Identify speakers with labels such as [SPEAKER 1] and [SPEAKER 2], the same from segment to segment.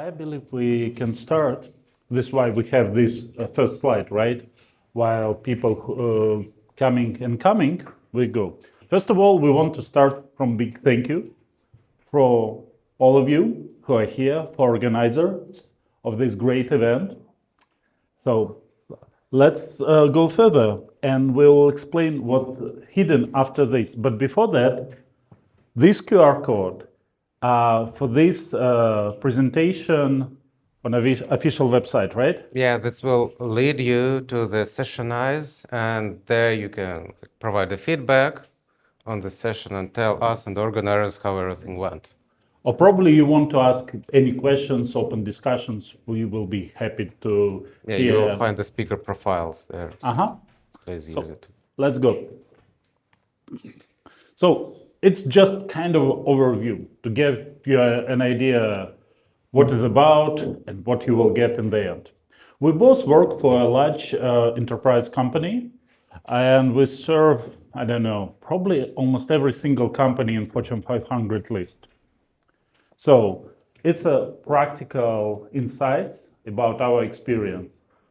[SPEAKER 1] I believe we can start. This is why we have this first slide, right? While people coming, we go. First of all, we want to start from big thank you for all of you who are here, for organizers of this great event. So let's go further and we'll explain what's hidden after this. But before that, this QR code for this presentation on official website, right?
[SPEAKER 2] Yeah, this will lead you to the sessionize, and there you can provide the feedback on the session and tell us and the organizers how everything went.
[SPEAKER 1] Or probably you want to ask any questions, open discussions, we will be happy to
[SPEAKER 2] Yeah,
[SPEAKER 1] hear.
[SPEAKER 2] you will find the speaker profiles there. So please use it.
[SPEAKER 1] Let's go. So it's just kind of overview to give you an idea what it's about and what you will get in the end. We both work for a large enterprise company, and we serve, I don't know, probably almost every single company in Fortune 500 list. So it's a practical insights about our experience.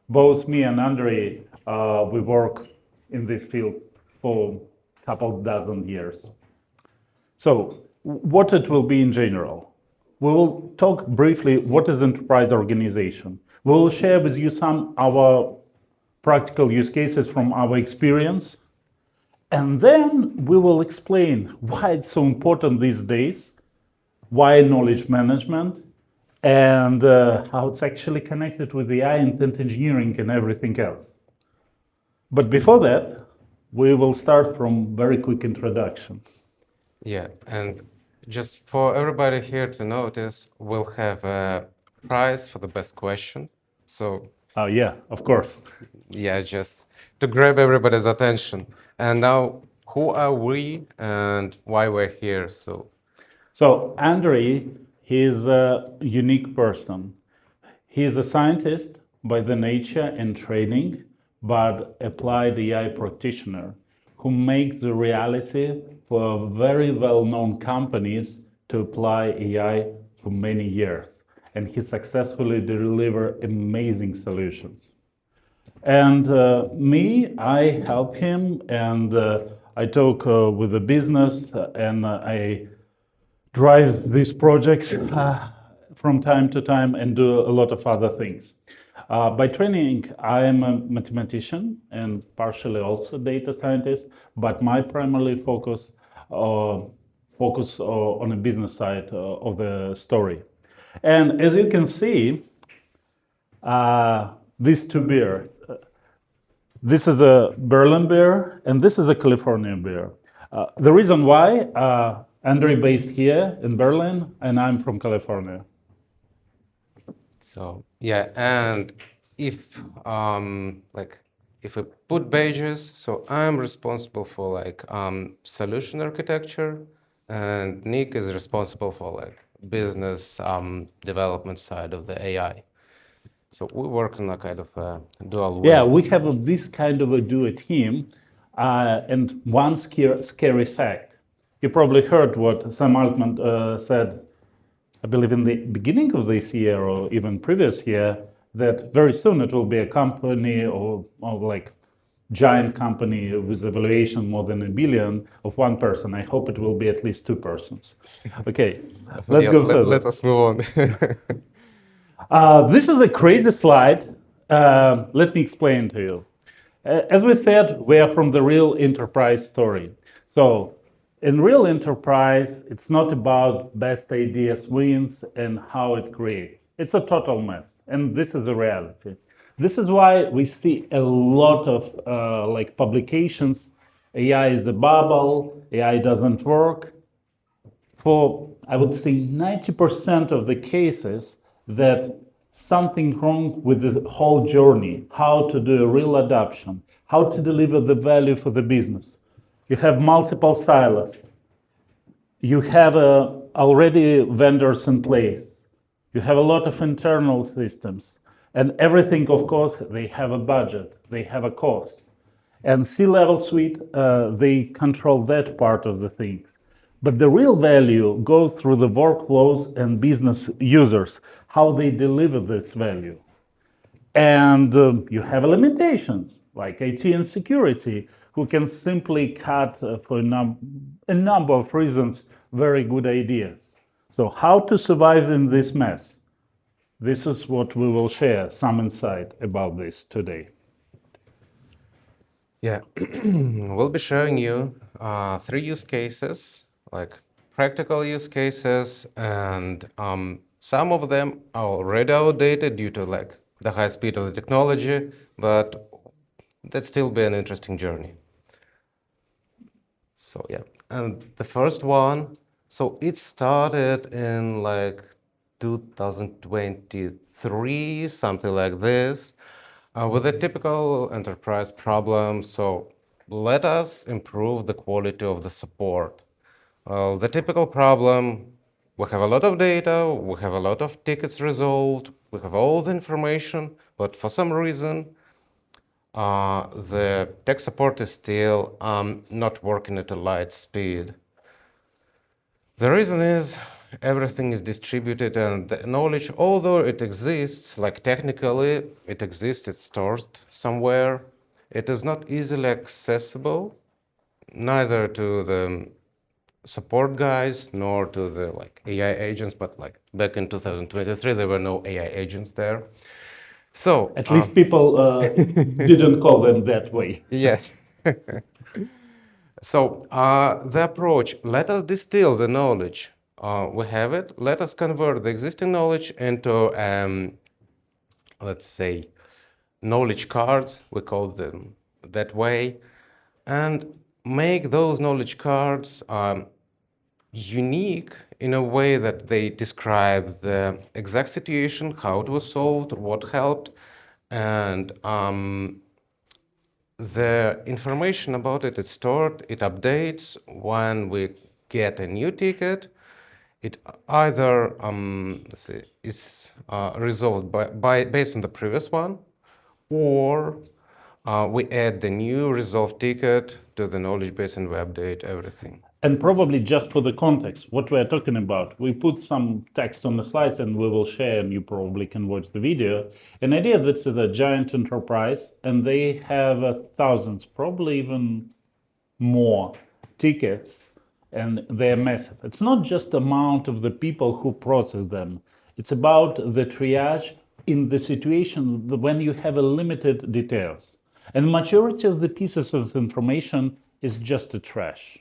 [SPEAKER 1] Both me and Andrey, we work in this field for a couple dozen years. So what it will be in general. We will talk briefly what is enterprise organization. We will share with you some of our practical use cases from our experience. And then we will explain why it's so important these days, why knowledge management, and how it's actually connected with AI and engineering and everything else. But before that, we will start from very quick introduction.
[SPEAKER 2] Yeah, and just for everybody here to notice, we'll have a prize for the best question. So
[SPEAKER 1] yeah, of course.
[SPEAKER 2] Yeah, just to grab everybody's attention. And now, who are we and why we're here?
[SPEAKER 1] So Andrey, he's a unique person. He's a scientist by the nature and training, but applied AI practitioner who makes the reality for very well-known companies to apply AI for many years. And he successfully deliver amazing solutions. And me, I help him, and I talk with the business, and I drive these projects from time to time and do a lot of other things. By training, I am a mathematician and partially also data scientist, but my primary focus on the business side of the story. And as you can see, these two bears, this is a Berlin bear and this is a California bear. The reason why, Andrey based here in Berlin and I'm from California.
[SPEAKER 2] So yeah, and if if we put badges, so I'm responsible for solution architecture, and Nick is responsible for business development side of the AI. So we work in a kind of a dual way.
[SPEAKER 1] Yeah, we have this kind of a duo team, and one scary fact. You probably heard what Sam Altman said, I believe in the beginning of this year or even previous year, that very soon it will be a company or giant company with a valuation more than $1 billion of one person. I hope it will be at least two persons. Okay, let's go further.
[SPEAKER 2] Let us move
[SPEAKER 1] on. This is a crazy slide. Let me explain to you. As we said, we are from the real enterprise story. So in real enterprise, it's not about best ideas wins and how it creates. It's a total mess. And this is the reality. This is why we see a lot of publications. AI is a bubble. AI doesn't work. For, I would say, 90% of the cases that something wrong with the whole journey, how to do a real adoption, how to deliver the value for the business. You have multiple silos. You have already vendors in place. You have a lot of internal systems. And everything, of course, they have a budget, they have a cost. And C-level suite, they control that part of the things. But the real value goes through the workflows and business users, how they deliver this value. And you have limitations like IT and security, who can simply cut for a number of reasons very good ideas. So how to survive in this mess? This is what we will share some insight about this today.
[SPEAKER 2] Yeah, we'll be showing you 3 use cases, like practical use cases, and some of them are already outdated due to like the high speed of the technology, but that still be an interesting journey. So yeah, and the first one, so it started in like 2023, something like this, with a typical enterprise problem. So let us improve the quality of the support. The typical problem, we have a lot of data, we have a lot of tickets resolved, we have all the information, but for some reason, the tech support is still not working at a light speed. The reason is everything is distributed and the knowledge, although it exists, like technically it exists, it's stored somewhere, it is not easily accessible, neither to the support guys nor to the like AI agents, but like back in 2023, there were no AI agents there. So
[SPEAKER 1] At least people didn't call them that way.
[SPEAKER 2] yeah. So the approach, let us distill the knowledge. We have it. Let us convert the existing knowledge into, let's say, knowledge cards. We call them that way, and make those knowledge cards unique in a way that they describe the exact situation, how it was solved, what helped, and the information about it is stored, it updates when we get a new ticket. It either let's say, is resolved based on the previous one, or we add the new resolved ticket to the knowledge base and we update everything.
[SPEAKER 1] And probably just for the context, what we're talking about, we put some text on the slides and we will share, and you probably can watch the video. An idea that is a giant enterprise and they have thousands, probably even more tickets, and they're massive. It's not just the amount of the people who process them. It's about the triage in the situation when you have a limited details. And majority of the pieces of information is just a trash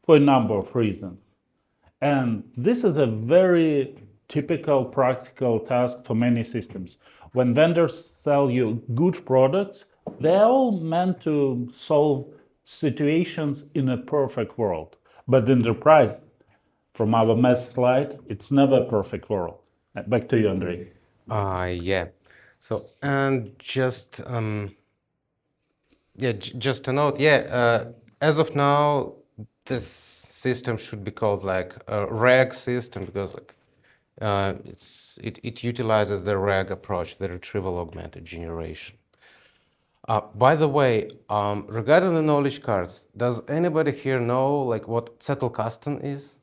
[SPEAKER 1] for a number of reasons. And this is a very typical practical task for many systems. When vendors sell you good products, they're all meant to solve situations in a perfect world. But enterprise, from our math slide, it's never a perfect world. Back to you, Andrey.
[SPEAKER 2] Yeah. So, and just just a note. As of now, this system should be called like a RAG system because like it utilizes the RAG approach, the retrieval augmented generation. By the way, regarding the knowledge cards, does anybody here know like what settle custom is?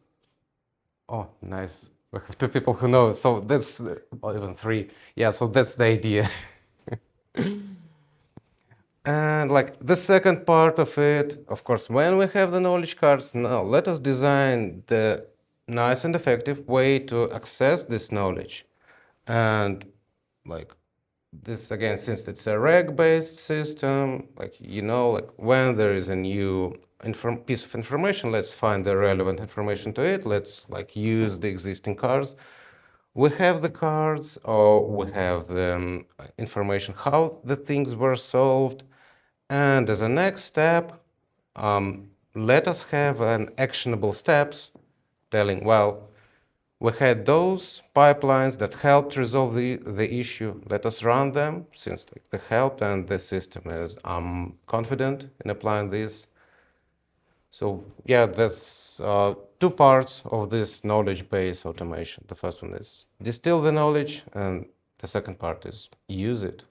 [SPEAKER 2] Oh, nice. We have 2 people who know. So that's, or even 3. Yeah, so that's the idea. And like the second part of it, of course, when we have the knowledge cards, now let us design the nice and effective way to access this knowledge. And like this again, since it's a reg-based system, like like when there is a new piece of information, let's find the relevant information to it. Let's like use the existing cards. We have the cards, or we have the information how the things were solved. And as a next step, let us have an actionable steps telling, well, we had those pipelines that helped resolve the issue. Let us run them since they helped and the system is confident in applying this. So yeah, there's 2 parts of this knowledge-based automation. The first one is distill the knowledge, and the second part is use it.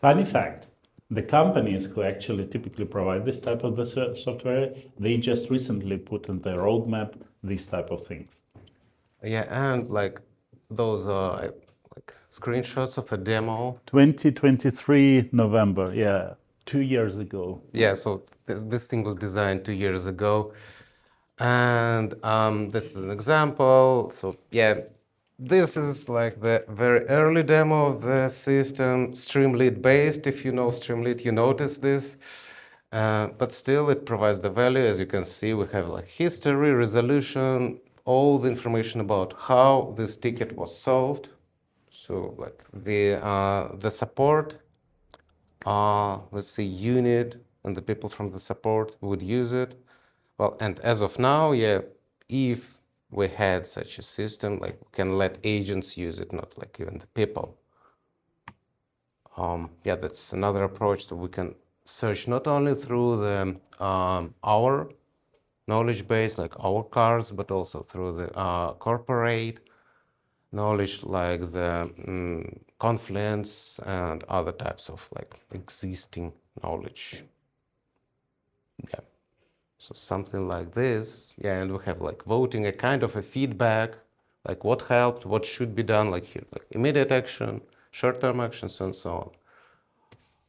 [SPEAKER 1] Funny fact, the companies who actually typically provide this type of the software, they just recently put in their roadmap these type of things.
[SPEAKER 2] Yeah, and like those are like screenshots of a demo.
[SPEAKER 1] 2023 November, yeah, 2 years ago.
[SPEAKER 2] Yeah, so this thing was designed 2 years ago. And this is an example. So yeah, this is like the very early demo of the system, Streamlit based. If you know Streamlit, you notice this. But still, it provides the value. As you can see, we have like history, resolution, all the information about how this ticket was solved. So like the support, let's say unit, and the people from the support would use it. Well, and as of now, yeah, if we had such a system, like we can let agents use it, not like even the people. Yeah, that's another approach that we can search not only through the our knowledge base, like our cards, but also through the corporate knowledge, like the Confluence and other types of like existing knowledge. Yeah. So something like this, yeah, and we have like voting, a kind of a feedback, like what helped, what should be done, like here, like immediate action, short-term actions, and so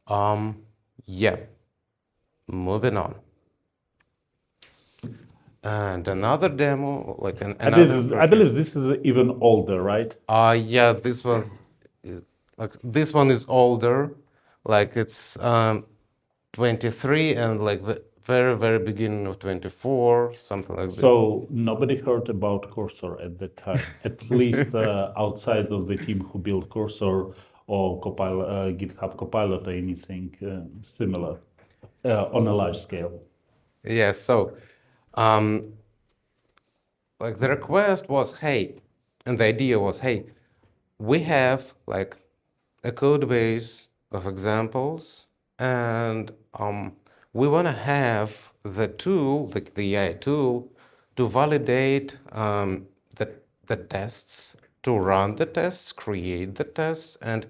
[SPEAKER 2] on. Yeah, moving on. And another demo, like
[SPEAKER 1] I believe this is even older, right?
[SPEAKER 2] Yeah, this was, like this one is older, like it's 23 and like the very, very beginning of 24, something like this.
[SPEAKER 1] So nobody heard about Cursor at that time, at least outside of the team who built Cursor or GitHub Copilot or anything similar on a large scale.
[SPEAKER 2] Yeah, so like the request was, hey, and the idea was, hey, we have like a code base of examples, and we want to have the tool, the AI tool, to validate the tests, to run the tests, create the tests, and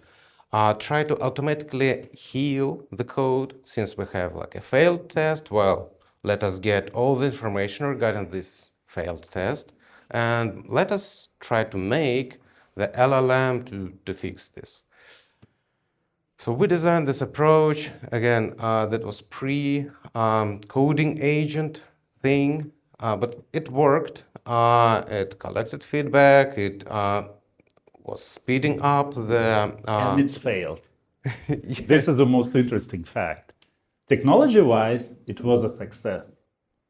[SPEAKER 2] try to automatically heal the code. Since we have like a failed test, well, let us get all the information regarding this failed test, and let us try to make the LLM to fix this. So we designed this approach, again, that was pre-coding agent thing, but it worked. It collected feedback, it was speeding up the...
[SPEAKER 1] And it's failed. This is the most interesting fact. Technology-wise, it was a success,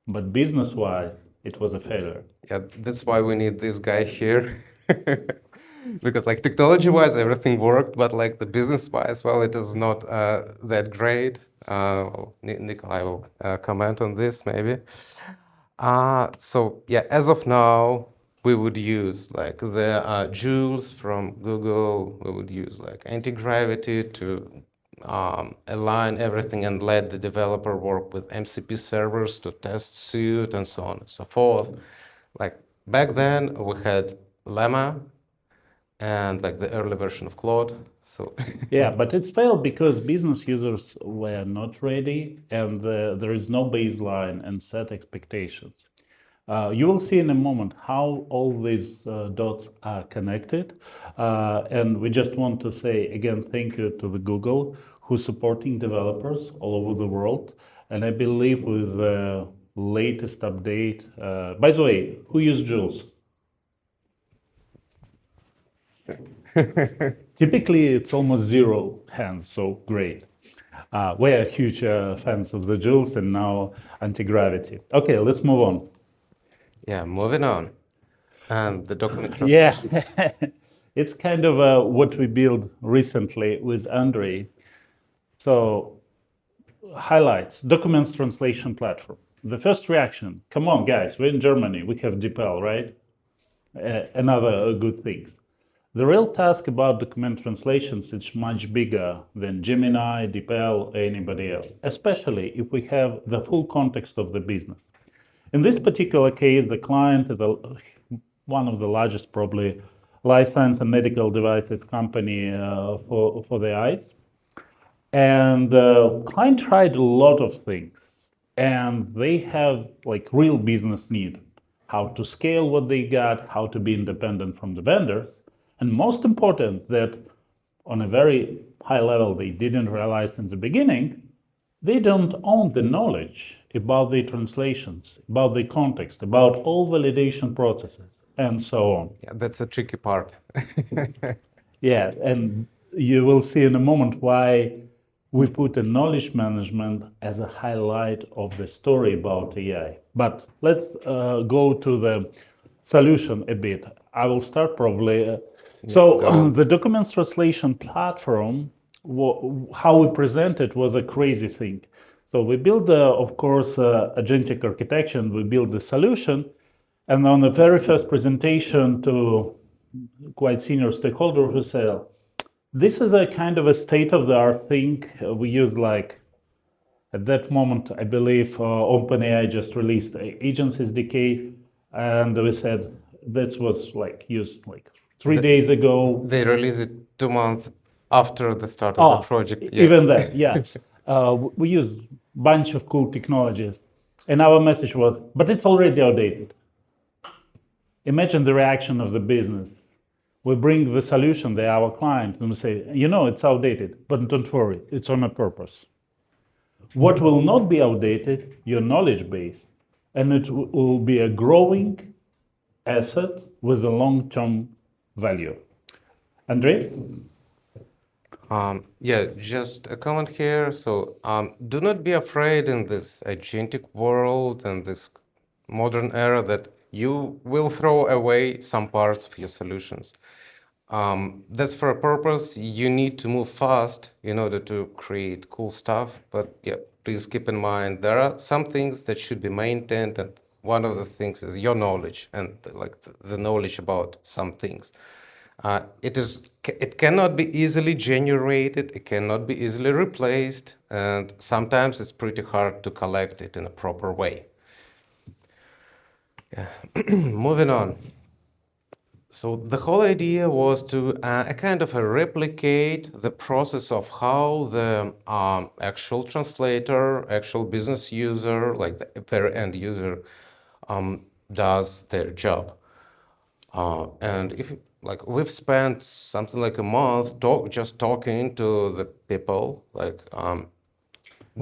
[SPEAKER 1] but business-wise, it was a failure.
[SPEAKER 2] Yeah, that's why we need this guy here. Because like technology-wise, everything worked, but like the business-wise, well, it was not that great. Nikolai will comment on this maybe. So yeah, as of now, we would use like the Jules from Google. We would use like anti-gravity to align everything and let the developer work with MCP servers to test suit and so on and so forth. Like back then, we had Lemma and like the early version of Claude. So
[SPEAKER 1] yeah, but it's failed because business users were not ready, and there is no baseline and set expectations. You will see in a moment how all these dots are connected. And we just want to say again, thank you to the Google who's supporting developers all over the world. And I believe with the latest update, by the way, who used Jules? Typically, it's almost zero hands, so great. We're huge fans of the Jules and now anti-gravity. Okay, let's move on.
[SPEAKER 2] yeah, moving on. And the document translation.
[SPEAKER 1] Yeah, it's kind of what we built recently with Andrey. So, highlights, documents translation platform. The first reaction, come on guys, we're in Germany, we have DeepL, right? Another good things. The real task about document translations is much bigger than Gemini, DeepL, or anybody else, especially if we have the full context of the business. In this particular case, the client is one of the largest, probably, life science and medical devices company for the eyes. And the client tried a lot of things, and they have like real business need. how to scale what they got, how to be independent from the vendors, and most important, that on a very high level they didn't realize in the beginning, they don't own the knowledge about the translations, about the context, about all validation processes, and so on.
[SPEAKER 2] Yeah, that's a tricky part.
[SPEAKER 1] Yeah, and you will see in a moment why we put a knowledge management as a highlight of the story about AI. But let's go to the solution a bit. I will start probably.
[SPEAKER 2] Go.
[SPEAKER 1] The documents translation platform, how we present it was a crazy thing. So we built, of course, agentic architecture, and we built the solution. And on the very first presentation to quite senior stakeholder who said, this is a kind of a state-of-the-art thing. We use like, at that moment, I believe OpenAI just released Agents SDK, and we said that was like used like 3 days ago.
[SPEAKER 2] They released it 2 months after the start of the project. Yeah.
[SPEAKER 1] Even that, yeah. We use bunch of cool technologies, and our message was, but it's already outdated. Imagine the reaction of the business. We bring the solution to our client and we say, it's outdated, but don't worry, it's on a purpose. What will not be outdated? Your knowledge base. And it will be a growing asset with a long-term value. Andrey?
[SPEAKER 2] Yeah, just a comment here. So do not be afraid in this agentic world and this modern era that you will throw away some parts of your solutions. That's for a purpose. You need to move fast in order to create cool stuff. But yeah, please keep in mind there are some things that should be maintained, and one of the things is your knowledge and like the knowledge about some things. It cannot be easily generated. It cannot be easily replaced, and sometimes it's pretty hard to collect it in a proper way. Yeah. Moving on. So the whole idea was to kind of replicate the process of how the actual translator, actual business user, like the very end user, does their job. And if like we've spent something like a month just talking to the people, like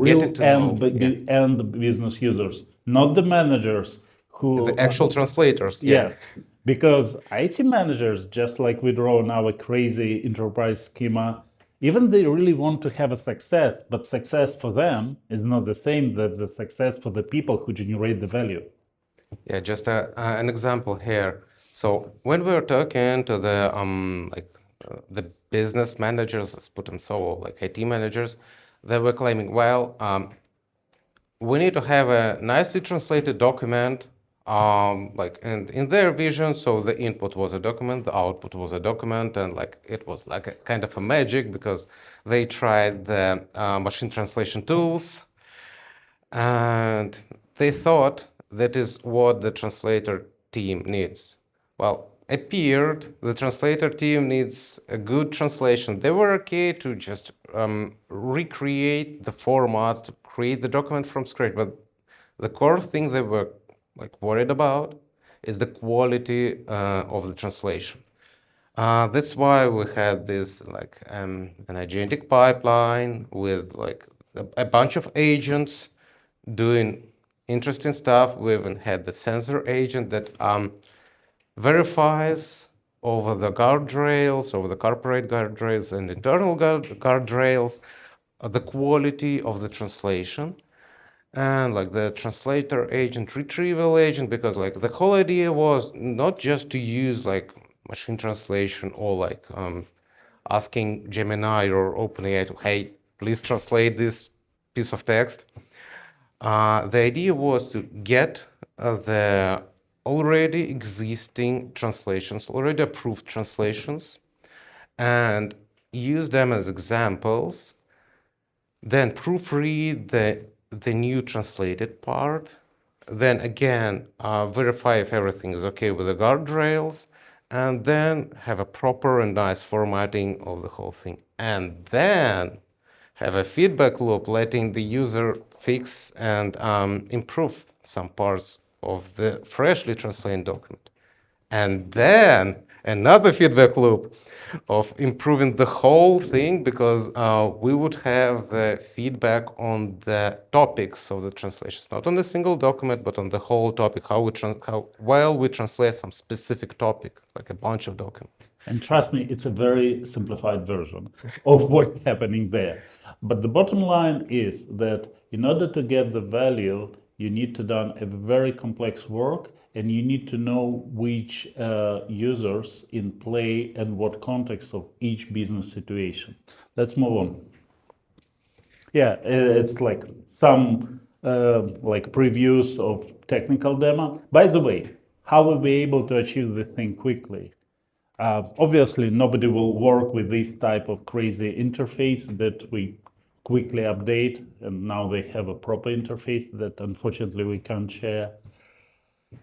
[SPEAKER 2] getting to know
[SPEAKER 1] end business users, not the managers who
[SPEAKER 2] the actual translators.
[SPEAKER 1] Yes, because IT managers, just like we draw in our crazy enterprise schema, even they really want to have a success, but success for them is not the same that the success for the people who generate the value.
[SPEAKER 2] Yeah, just an example here. So when we were talking to the business managers, let's put them so, like IT managers, they were claiming, well, we need to have a nicely translated document, and in their vision, so the input was a document, the output was a document, and like it was like a kind of a magic because they tried the machine translation tools, and they thought that is what the translator team needs. Well, appeared the translator team needs a good translation. They were okay to just recreate the format, to create the document from scratch, but the core thing they were like worried about is the quality of the translation. That's why we had this like an agentic pipeline with like a bunch of agents doing interesting stuff. We even had the sensor agent that verifies over the guardrails, over the corporate guardrails and internal guardrails, the quality of the translation. And like the translator agent, retrieval agent, because like the whole idea was not just to use like machine translation or like asking Gemini or OpenAI to, hey, please translate this piece of text. The idea was to get the already existing translations, already approved translations, and use them as examples, then proofread the new translated part, then again verify if everything is okay with the guardrails, and then have a proper and nice formatting of the whole thing. And then have a feedback loop letting the user fix and improve some parts of the freshly translated document. And then another feedback loop of improving the whole thing, because we would have the feedback on the topics of the translations, not on the single document, but on the whole topic, while we translate some specific topic, like a bunch of documents.
[SPEAKER 1] And trust me, it's a very simplified version of what's happening there. But the bottom line is that in order to get the value, you need to done a very complex work, and you need to know which users in play and what context of each business situation. Let's move on. Yeah, it's like some like previews of technical demo. By the way, how will we be able to achieve this thing quickly? Obviously, nobody will work with this type of crazy interface that we quickly update, and now they have a proper interface that unfortunately we can't share.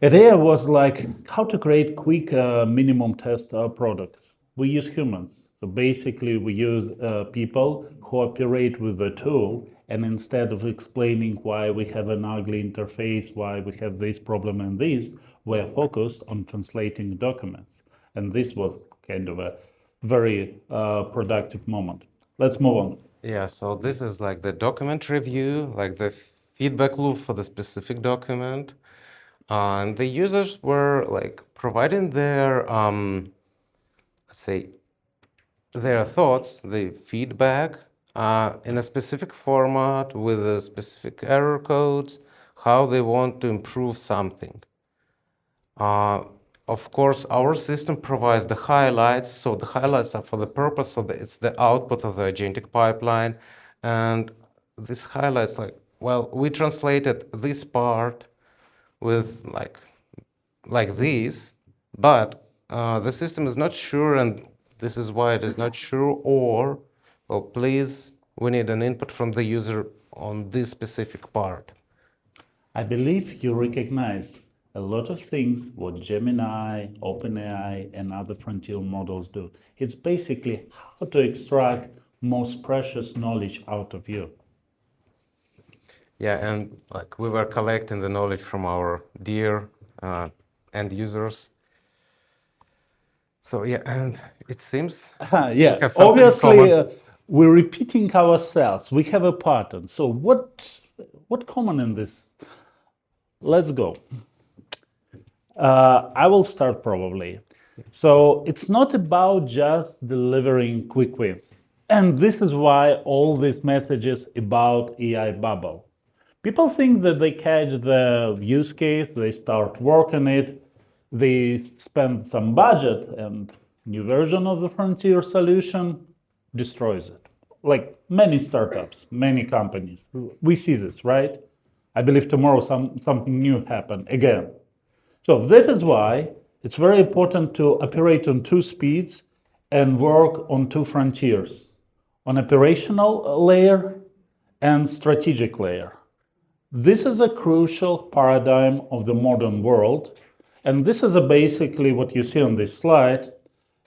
[SPEAKER 1] Idea was like how to create quick minimum test product. We use humans. So basically, we use people who operate with the tool, and instead of explaining why we have an ugly interface, why we have this problem and this, we're focused on translating documents. And this was kind of a very productive moment. Let's move on.
[SPEAKER 2] Yeah, so this is like the document review, like the feedback loop for the specific document. And the users were like providing their, let's say, their thoughts, the feedback in a specific format with a specific error codes, how they want to improve something. Of course, our system provides the highlights. So the highlights are for the purpose, so that it's the output of the agentic pipeline. And these highlights, like, well, we translated this part with like this, but the system is not sure, and this is why it is not sure, or, well, please, we need an input from the user on this specific part.
[SPEAKER 1] I believe you recognize a lot of things what Gemini, OpenAI, and other frontier models do. It's basically how to extract most precious knowledge out of you.
[SPEAKER 2] Yeah, and like we were collecting the knowledge from our dear end users. So yeah, and it seems
[SPEAKER 1] Yeah,
[SPEAKER 2] have something in
[SPEAKER 1] obviously
[SPEAKER 2] common.
[SPEAKER 1] we're repeating ourselves. We have a pattern. So what common in this? Let's go. I will start probably. So it's not about just delivering quick wins. And this is why all these messages about AI bubble. People think that they catch the use case, they start working it, they spend some budget, and new version of the frontier solution destroys it. Like many startups, many companies. We see this, right? I believe tomorrow something new happen again. So that is why it's very important to operate on two speeds and work on two frontiers, on operational layer and strategic layer. This is a crucial paradigm of the modern world, and this is basically what you see on this slide.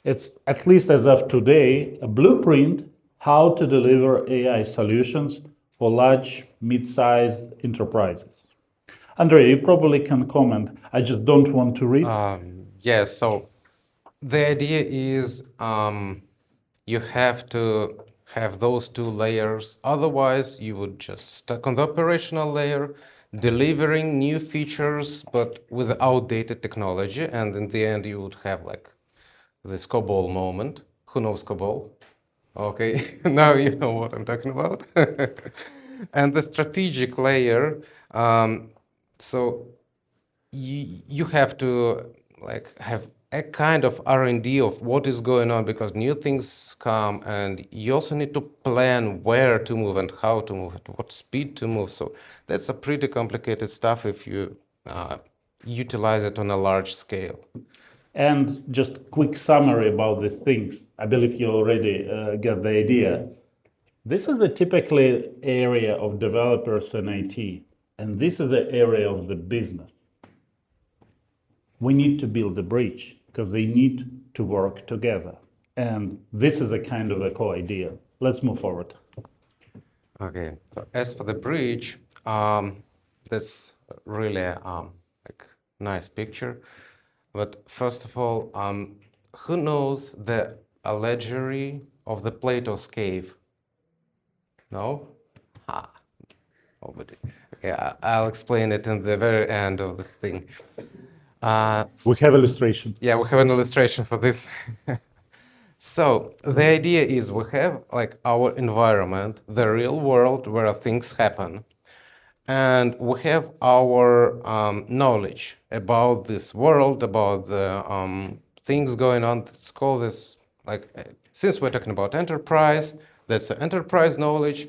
[SPEAKER 1] It's, at least as of today, a blueprint how to deliver AI solutions for large, mid-sized enterprises. Andrey, you probably can comment. I just don't want to read.
[SPEAKER 2] Yes, so the idea is you have to have those two layers. Otherwise, you would just stuck on the operational layer, delivering new features, but with outdated technology. And in the end, you would have like this COBOL moment. Who knows COBOL? Okay, now you know what I'm talking about. And the strategic layer, so you have to like have a kind of R&D of what is going on, because new things come, and you also need to plan where to move and how to move, at what speed to move. So that's a pretty complicated stuff if you utilize it on a large scale.
[SPEAKER 1] And just quick summary about the things. I believe you already get the idea. This is a typically area of developers and IT, and this is the area of the business. We need to build a bridge because they need to work together. And this is a kind of a core idea. Let's move forward.
[SPEAKER 2] Okay, so as for the bridge, that's really like nice picture. But first of all, who knows the allegory of the Plato's cave? No? Ah, nobody. Okay, I'll explain it in the very end of this thing.
[SPEAKER 1] We have illustration.
[SPEAKER 2] Yeah, we have an illustration for this. So the idea is we have like our environment, the real world where things happen, and we have our knowledge about this world, about the things going on. Let's call this like, since we're talking about enterprise, that's the enterprise knowledge.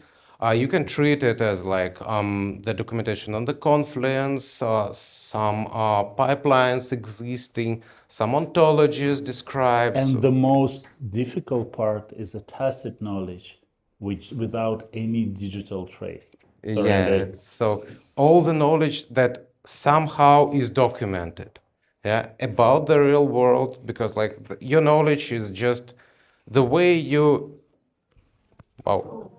[SPEAKER 2] You can treat it as like the documentation on the Confluence, some pipelines existing, some ontologies described.
[SPEAKER 1] And the most difficult part is the tacit knowledge, which without any digital trace. Sorry,
[SPEAKER 2] Yeah,
[SPEAKER 1] Andrey.
[SPEAKER 2] so all the knowledge that somehow is documented, yeah, about the real world, because like your knowledge is just the way you, wow,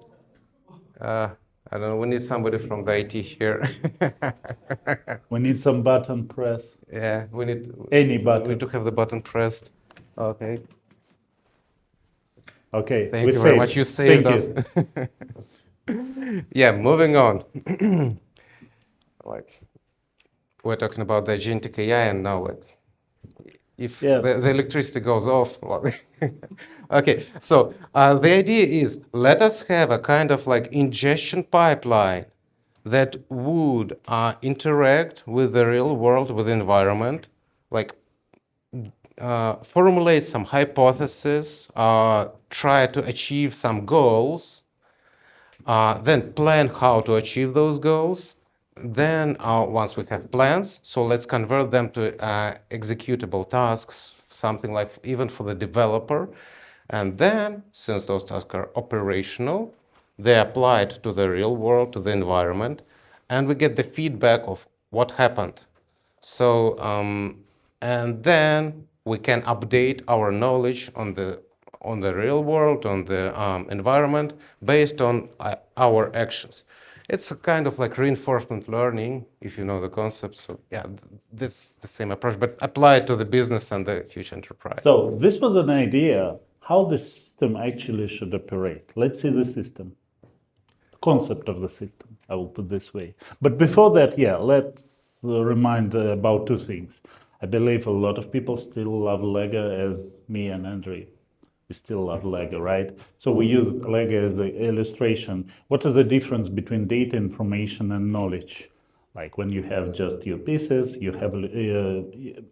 [SPEAKER 2] I don't know, we need somebody from the IT here.
[SPEAKER 1] We need some button press.
[SPEAKER 2] Yeah, we need
[SPEAKER 1] Any
[SPEAKER 2] we
[SPEAKER 1] button.
[SPEAKER 2] need to have the button pressed. Okay,
[SPEAKER 1] Okay,
[SPEAKER 2] thank
[SPEAKER 1] we
[SPEAKER 2] you very
[SPEAKER 1] saved.
[SPEAKER 2] much. You saved
[SPEAKER 1] Thank
[SPEAKER 2] us.
[SPEAKER 1] you.
[SPEAKER 2] Yeah, moving on. Like we're talking about the agentic AI, and now like if
[SPEAKER 1] Yeah.
[SPEAKER 2] the electricity goes off. Okay, so the idea is let us have a kind of like ingestion pipeline that would interact with the real world, with the environment, like formulate some hypotheses, try to achieve some goals, then plan how to achieve those goals. Then once we have plans, so let's convert them to executable tasks, something like even for the developer. And then, since those tasks are operational, they're applied to the real world, to the environment, and we get the feedback of what happened. So, and then we can update our knowledge on the real world, on the environment, based on our actions. It's a kind of like reinforcement learning, if you know the concept. So yeah, this is the same approach, but applied to the business and the huge enterprise.
[SPEAKER 1] So this was an idea how the system actually should operate. Let's see the system. Concept of the system, I will put this way. But before that, yeah, let's remind about two things. I believe a lot of people still love Lego as me and Andrey. We still love Lego, right? So we use Lego as an illustration. What is the difference between data, information, and knowledge? Like when you have just your pieces, you have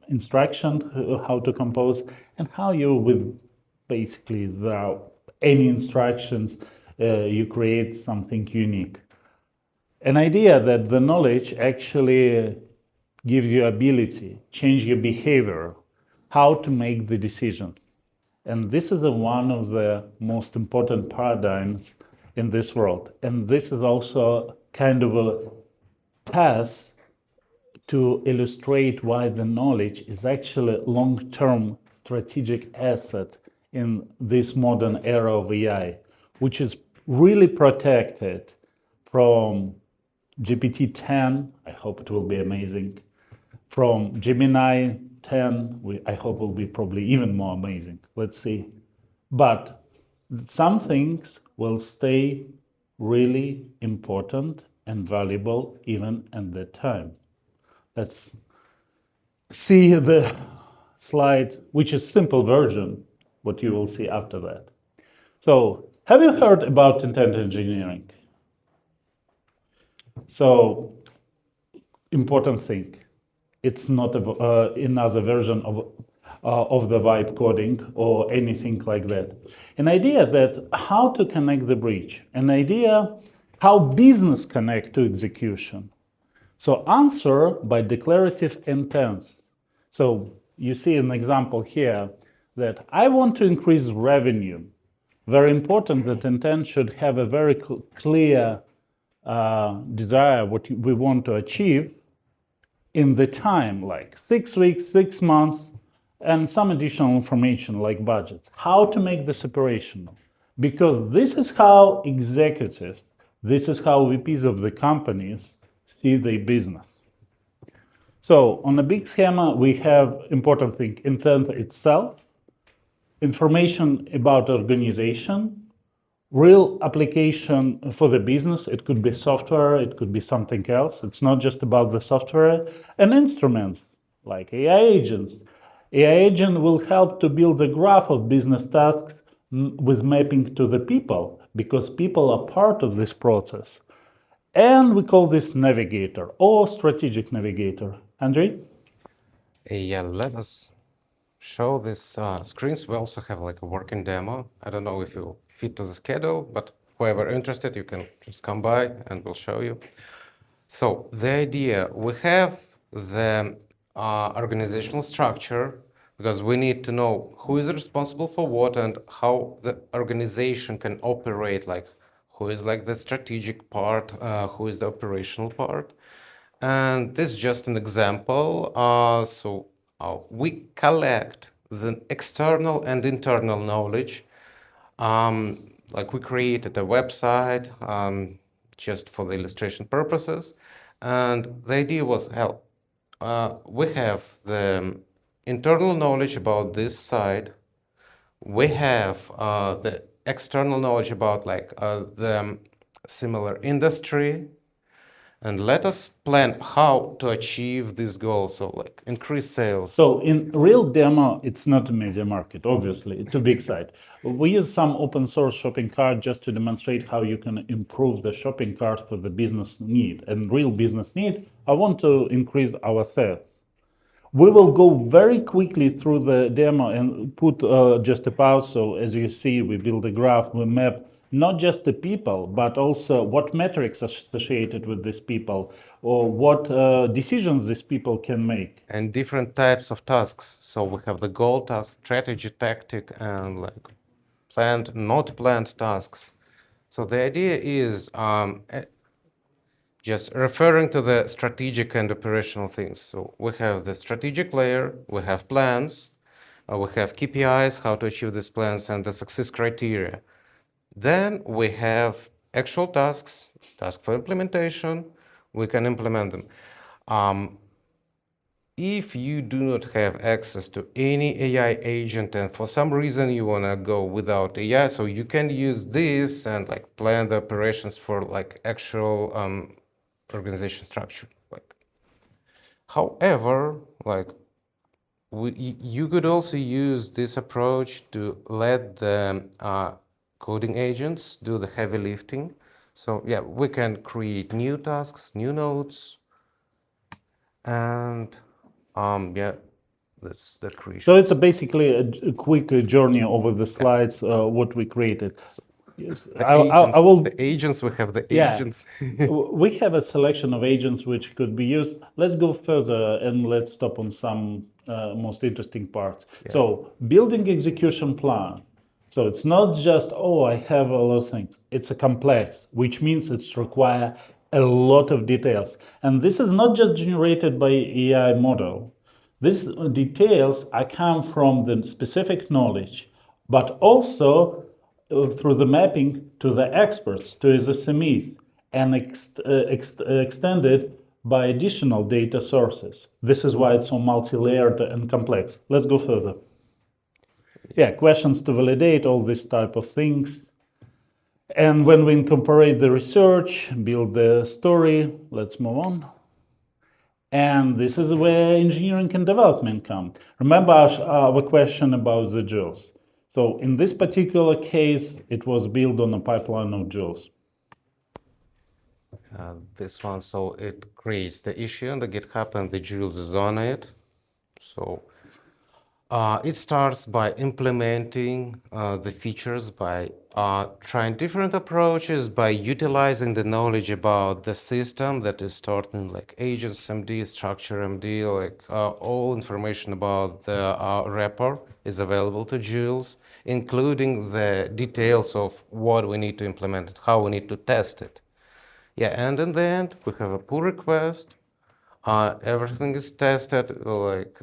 [SPEAKER 1] instruction how to compose, and how you with basically without any instructions, you create something unique. An idea that the knowledge actually gives you ability, change your behavior, how to make the decisions. And this is one of the most important paradigms in this world. And this is also kind of a path to illustrate why the knowledge is actually a long-term strategic asset in this modern era of AI, which is really protected from GPT-10. I hope it will be amazing. From Gemini 10, I hope will be probably even more amazing. Let's see. But some things will stay really important and valuable even at that time. Let's see the slide, which is simple version, what you will see after that. So, have you heard about intent engineering? So, important thing, it's not another version of the vibe coding or anything like that. An idea that how to connect the bridge, an idea how business connect to execution. So answer by declarative intents. So you see an example here that I want to increase revenue. Very important that intent should have a very clear desire what we want to achieve in the time, like 6 weeks, 6 months, and some additional information like budgets. How to make this operational? Because this is how executives, this is how VPs of the companies see their business. So on a big schema, we have important thing, intent itself, information about organization, real application for the business. It could be software, it could be something else. It's not just about the software, and instruments like AI agents. AI agent will help to build a graph of business tasks with mapping to the people, because people are part of this process. And we call this navigator or strategic navigator. Andrey?
[SPEAKER 2] Yeah, let us show this screens. We also have like a working demo. I don't know if you fit to the schedule, but whoever interested, you can just come by and we'll show you. So the idea, we have the organizational structure, because we need to know who is responsible for what and how the organization can operate, like who is like the strategic part, who is the operational part. And this is just an example. We collect the external and internal knowledge. Like we created a website just for the illustration purposes. And the idea was, we have the internal knowledge about this site. We have the external knowledge about like the similar industry, and let us plan how to achieve this goal. So like increase sales.
[SPEAKER 1] So in real demo, it's not a media market, obviously. It's a big site. We use some open source shopping cart just to demonstrate how you can improve the shopping cart for the business need. And real business need, I want to increase our sales. We will go very quickly through the demo and put just a pause. So as you see, we build a graph, we map not just the people, but also what metrics are associated with these people, or what decisions these people can make.
[SPEAKER 2] And different types of tasks. So we have the goal task, strategy, tactic, and like planned, not planned tasks. So the idea is just referring to the strategic and operational things. So we have the strategic layer, we have plans, we have KPIs, how to achieve these plans, and the success criteria. Then we have actual tasks, task for implementation, we can implement them. If you do not have access to any AI agent and for some reason you want to go without AI, so you can use this and like plan the operations for like actual organization structure. Like, however, like you could also use this approach to let the coding agents do the heavy lifting. So yeah, we can create new tasks, new nodes, and yeah, that's the creation.
[SPEAKER 1] So it's basically a quick journey over the slides, what we created. Yes.
[SPEAKER 2] The agents, we have the
[SPEAKER 1] Yeah.
[SPEAKER 2] agents.
[SPEAKER 1] We have a selection of agents which could be used. Let's go further and let's stop on some most interesting parts.
[SPEAKER 2] Yeah.
[SPEAKER 1] So building execution plan. So it's not just, oh, I have a lot of things. It's a complex, which means it's require a lot of details. And this is not just generated by AI model. These details come from the specific knowledge, but also through the mapping to the experts, to his SMEs, and extended by additional data sources. This is why it's so multi-layered and complex. Let's go further. Yeah, questions to validate all these type of things. And when we incorporate the research, build the story, let's move on. And this is where engineering and development come. Remember our question about the jewels. So in this particular case, it was built on a pipeline of jewels.
[SPEAKER 2] This one, so it creates the issue on the GitHub and the jewels is on it. So it starts by implementing the features, by trying different approaches, by utilizing the knowledge about the system that is stored in like agents MD, structure MD, like all information about the wrapper is available to Jules, including the details of what we need to implement it, how we need to test it. Yeah, and in the end, we have a pull request. Everything is tested, like,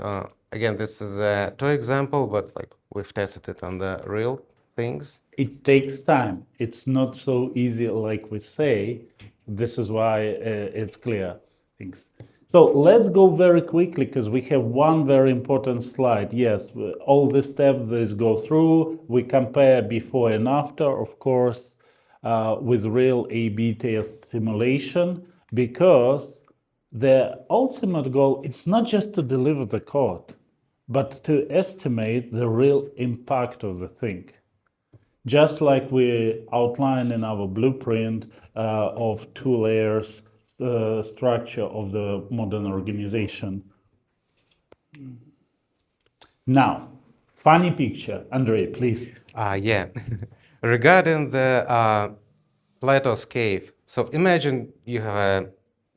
[SPEAKER 2] again, this is a toy example, but like we've tested it on the real things.
[SPEAKER 1] It takes time. It's not so easy like we say. This is why it's clear things. So let's go very quickly because we have one very important slide. Yes, all the steps that go through, we compare before and after, of course, with real A/B test simulation, because the ultimate goal it's not just to deliver the code, but to estimate the real impact of the thing. Just like we outline in our blueprint of two layers structure of the modern organization. Now, funny picture. Andrey, please.
[SPEAKER 2] Yeah. Regarding the Plato's cave, so imagine you have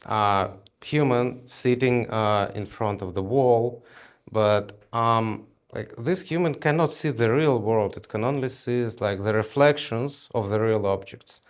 [SPEAKER 2] a human sitting in front of the wall, but like this human cannot see the real world. It can only see like the reflections of the real objects,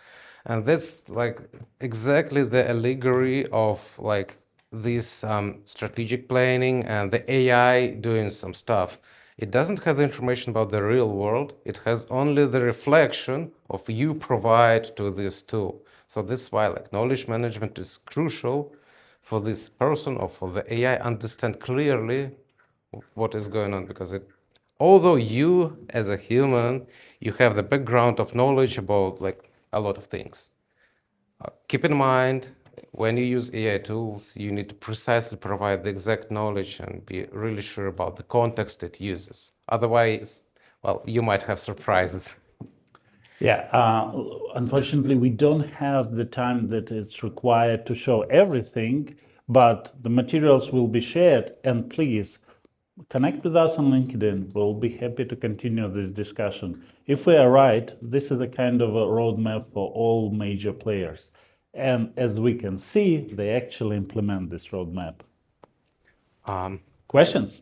[SPEAKER 2] and that's like exactly the allegory of like this strategic planning and the AI doing some stuff. It doesn't have the information about the real world. It has only the reflection of you provide to this tool. So this is why like knowledge management is crucial for this person or for the AI understand clearly what is going on, because although you as a human, you have the background of knowledge about like a lot of things. Keep in mind, when you use AI tools, you need to precisely provide the exact knowledge and be really sure about the context it uses. Otherwise, well, you might have surprises.
[SPEAKER 1] Yeah, unfortunately, we don't have the time that is required to show everything, but the materials will be shared. And please connect with us on LinkedIn. We'll be happy to continue this discussion. If we are right, this is a kind of a roadmap for all major players. And as we can see, they actually implement this roadmap.
[SPEAKER 2] Um,
[SPEAKER 1] Questions?